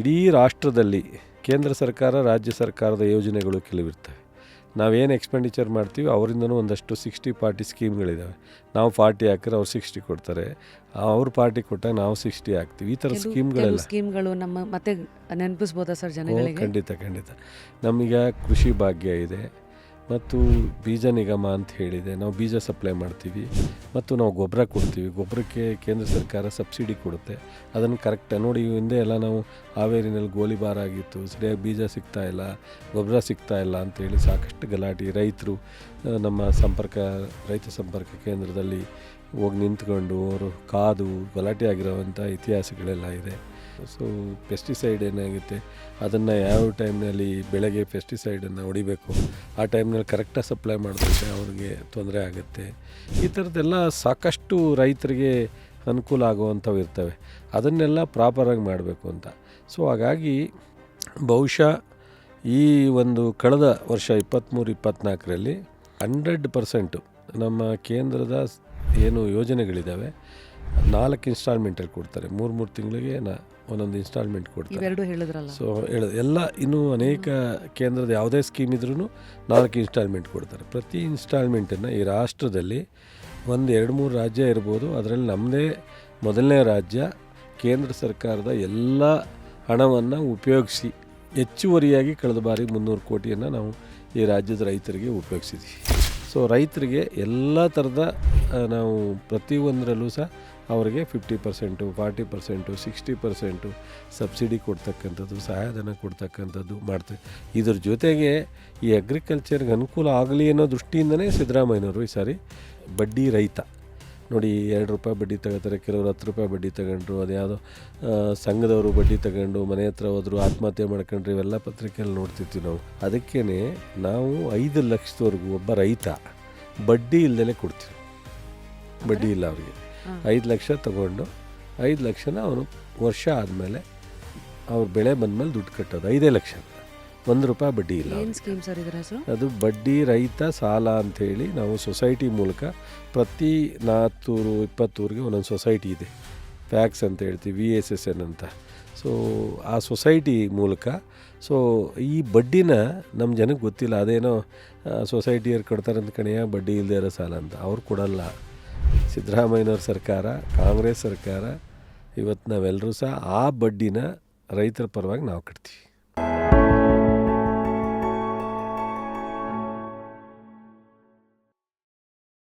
ಇಡೀ ರಾಷ್ಟ್ರದಲ್ಲಿ ಕೇಂದ್ರ ಸರ್ಕಾರ ರಾಜ್ಯ ಸರ್ಕಾರದ ಯೋಜನೆಗಳು ಕೆಲವಿರ್ತವೆ. ನಾವೇನು ಎಕ್ಸ್ಪೆಂಡಿಚರ್ ಮಾಡ್ತೀವಿ ಅವರಿಂದನೂ ಒಂದಷ್ಟು 60-40 ಸ್ಕೀಮ್ಗಳಿದ್ದಾವೆ. ನಾವು 40 ಹಾಕಿದ್ರೆ ಅವ್ರು 60 ಕೊಡ್ತಾರೆ, ಅವ್ರು 40 ಕೊಟ್ಟಾಗ ನಾವು 60 ಹಾಕ್ತೀವಿ. ಈ ಥರ ಸ್ಕೀಮ್ಗಳು ನಮ್ಮ ಮತ್ತೆ ನೆನಪಿಸ್ಬೋದಾ ಸರ್ ಜನಗಳಿಗೆ? ಖಂಡಿತ. ನಮೀಗ ಕೃಷಿ ಭಾಗ್ಯ ಇದೆ ಮತ್ತು ಬೀಜ ನಿಗಮ ಅಂತ ಹೇಳಿದೆ. ನಾವು ಬೀಜ ಸಪ್ಲೈ ಮಾಡ್ತೀವಿ ಮತ್ತು ನಾವು ಗೊಬ್ಬರ ಕೊಡ್ತೀವಿ. ಗೊಬ್ಬರಕ್ಕೆ ಕೇಂದ್ರ ಸರ್ಕಾರ ಸಬ್ಸಿಡಿ ಕೊಡುತ್ತೆ. ಅದನ್ನು ಕರೆಕ್ಟಾಗಿ ನೋಡಿ. ಹಿಂದೆ ಎಲ್ಲ ನಾವು ಹಾವೇರಿನಲ್ಲಿ ಗೋಲಿಬಾರ್ ಆಗಿತ್ತು, ಸರಿಯಾಗಿ ಬೀಜ ಸಿಗ್ತಾಯಿಲ್ಲ, ಗೊಬ್ಬರ ಸಿಗ್ತಾಯಿಲ್ಲ ಅಂತೇಳಿ ಸಾಕಷ್ಟು ಗಲಾಟೆ. ರೈತರು ನಮ್ಮ ರೈತ ಸಂಪರ್ಕ ಕೇಂದ್ರದಲ್ಲಿ ಹೋಗಿ ನಿಂತ್ಕೊಂಡು ಅವರು ಕಾದು ಗಲಾಟೆ ಆಗಿರೋವಂಥ ಇತಿಹಾಸಗಳೆಲ್ಲ ಇದೆ. ಸೊ ಪೆಸ್ಟಿಸೈಡ್ ಏನಾಗುತ್ತೆ, ಅದನ್ನು ಯಾವ ಟೈಮ್ನಲ್ಲಿ ಬೆಳೆಗೆ ಪೆಸ್ಟಿಸೈಡನ್ನು ಹೊಡಿಬೇಕು ಆ ಟೈಮ್ನಲ್ಲಿ ಕರೆಕ್ಟಾಗಿ ಸಪ್ಲೈ ಮಾಡಿದ್ರೆ ಅವ್ರಿಗೆ ತೊಂದರೆ ಆಗುತ್ತೆ. ಈ ಥರದ್ದೆಲ್ಲ ಸಾಕಷ್ಟು ರೈತರಿಗೆ ಅನುಕೂಲ ಆಗುವಂಥವು ಇರ್ತವೆ. ಅದನ್ನೆಲ್ಲ ಪ್ರಾಪರಾಗಿ ಮಾಡಬೇಕು ಅಂತ. ಸೊ ಹಾಗಾಗಿ ಬಹುಶಃ ಈ ಒಂದು ಕಳೆದ ವರ್ಷ 23-24ರಲ್ಲಿ 100% ನಮ್ಮ ಕೇಂದ್ರದ ಏನು ಯೋಜನೆಗಳಿದ್ದಾವೆ 4 ಇನ್ಸ್ಟಾಲ್ಮೆಂಟಲ್ಲಿ ಕೊಡ್ತಾರೆ. 3 ತಿಂಗಳಿಗೆ ಒಂದೊಂದು ಇನ್ಸ್ಟಾಲ್ಮೆಂಟ್ ಕೊಡ್ತಾರೆ. ಇವೆರಡು ಹೇಳಿದ್ರಲ್ಲ. ಸೊ ಎಲ್ಲ ಇನ್ನೂ ಅನೇಕ ಕೇಂದ್ರದ ಯಾವುದೇ ಸ್ಕೀಮ್ ಇದ್ರೂ 4 ಇನ್ಸ್ಟಾಲ್ಮೆಂಟ್ ಕೊಡ್ತಾರೆ. ಪ್ರತಿ ಇನ್ಸ್ಟಾಲ್ಮೆಂಟನ್ನು ಈ ರಾಷ್ಟ್ರದಲ್ಲಿ 1-2-3 ರಾಜ್ಯ ಇರ್ಬೋದು, ಅದರಲ್ಲಿ ನಮ್ಮದೇ ಮೊದಲನೇ ರಾಜ್ಯ ಕೇಂದ್ರ ಸರ್ಕಾರದ ಎಲ್ಲ ಹಣವನ್ನು ಉಪಯೋಗಿಸಿ ಹೆಚ್ಚುವರಿಯಾಗಿ ಕಳೆದ ಬಾರಿ 300 ಕೋಟಿಯನ್ನು ನಾವು ಈ ರಾಜ್ಯದ ರೈತರಿಗೆ ಉಪಯೋಗಿಸಿದ್ವಿ. ಸೊ ರೈತರಿಗೆ ಎಲ್ಲ ಥರದ ನಾವು ಪ್ರತಿಯೊಂದರಲ್ಲೂ ಸಹ ಅವರಿಗೆ 50%, 40%, 60% ಸಬ್ಸಿಡಿ ಕೊಡ್ತಕ್ಕಂಥದ್ದು, ಸಹಾಯಧನ ಕೊಡ್ತಕ್ಕಂಥದ್ದು ಮಾಡ್ತೀವಿ. ಇದ್ರ ಜೊತೆಗೆ ಈ ಅಗ್ರಿಕಲ್ಚರ್ಗೆ ಅನುಕೂಲ ಆಗಲಿ ಅನ್ನೋ ದೃಷ್ಟಿಯಿಂದನೇ ಸಿದ್ದರಾಮಯ್ಯನವರು ಈ ಸಾರಿ ಬಡ್ಡಿ ರಹಿತ ನೋಡಿ 2 ರೂಪಾಯಿ ಬಡ್ಡಿ ತಗೋತಾರೆ, ಕೆಲವರು 10 ರೂಪಾಯಿ ಬಡ್ಡಿ ತಗೊಂಡ್ರು, ಅದ್ಯಾವುದೋ ಸಂಘದವರು ಬಡ್ಡಿ ತಗೊಂಡು ಮನೆ ಹತ್ರ ಹೋದ್ರು, ಆತ್ಮಹತ್ಯೆ ಮಾಡ್ಕೊಂಡ್ರು, ಇವೆಲ್ಲ ಪತ್ರಿಕೆಯಲ್ಲಿ ನೋಡ್ತಿರ್ತೀವಿ ನಾವು. ಅದಕ್ಕೇ ನಾವು 5 ಲಕ್ಷದವರೆಗೂ ಒಬ್ಬ ರೈತ ಬಡ್ಡಿ ಇಲ್ಲದೇ ಕೊಡ್ತೀವಿ. ಬಡ್ಡಿ ಇಲ್ಲ ಅವರಿಗೆ. 5 ಲಕ್ಷ ತಗೊಂಡು 5 ಲಕ್ಷನ ಅವನು ವರ್ಷ ಆದಮೇಲೆ ಅವ್ರ ಬೆಳೆ ಬಂದಮೇಲೆ ದುಡ್ಡು ಕಟ್ಟೋದು. 5 ಲಕ್ಷ, 1 ರೂಪಾಯಿ ಬಡ್ಡಿ ಇಲ್ಲ. ಅದು ಬಡ್ಡಿ ರಹಿತ ಸಾಲ ಅಂಥೇಳಿ ನಾವು ಸೊಸೈಟಿ ಮೂಲಕ ಪ್ರತಿ 420 ಊರಿಗೆ ಒಂದೊಂದು ಸೊಸೈಟಿ ಇದೆ, ಪ್ಯಾಕ್ಸ್ ಅಂತ ಹೇಳ್ತೀವಿ, VSSN ಅಂತ. ಸೊ ಆ ಸೊಸೈಟಿ ಮೂಲಕ ಸೊ ಈ ಬಡ್ಡಿನ ನಮ್ಮ ಜನಕ್ಕೆ ಗೊತ್ತಿಲ್ಲ. ಅದೇನೋ ಸೊಸೈಟಿಯವ್ರು ಕೊಡ್ತಾರೆ ಅಂತ ಕಣೆಯ ಬಡ್ಡಿ ಇಲ್ಲದೆ ಇರೋ ಸಾಲ ಅಂತ. ಅವ್ರು ಕೊಡಲ್ಲ. ಸಿದ್ದರಾಮಯ್ಯನವ್ರ ಸರ್ಕಾರ, ಕಾಂಗ್ರೆಸ್ ಸರ್ಕಾರ, ಇವತ್ತು ನಾವೆಲ್ಲರೂ ಸಹ ಆ ಬಡ್ಡಿನ ರೈತರ ಪರವಾಗಿ ನಾವು ಕಟ್ತೀವಿ.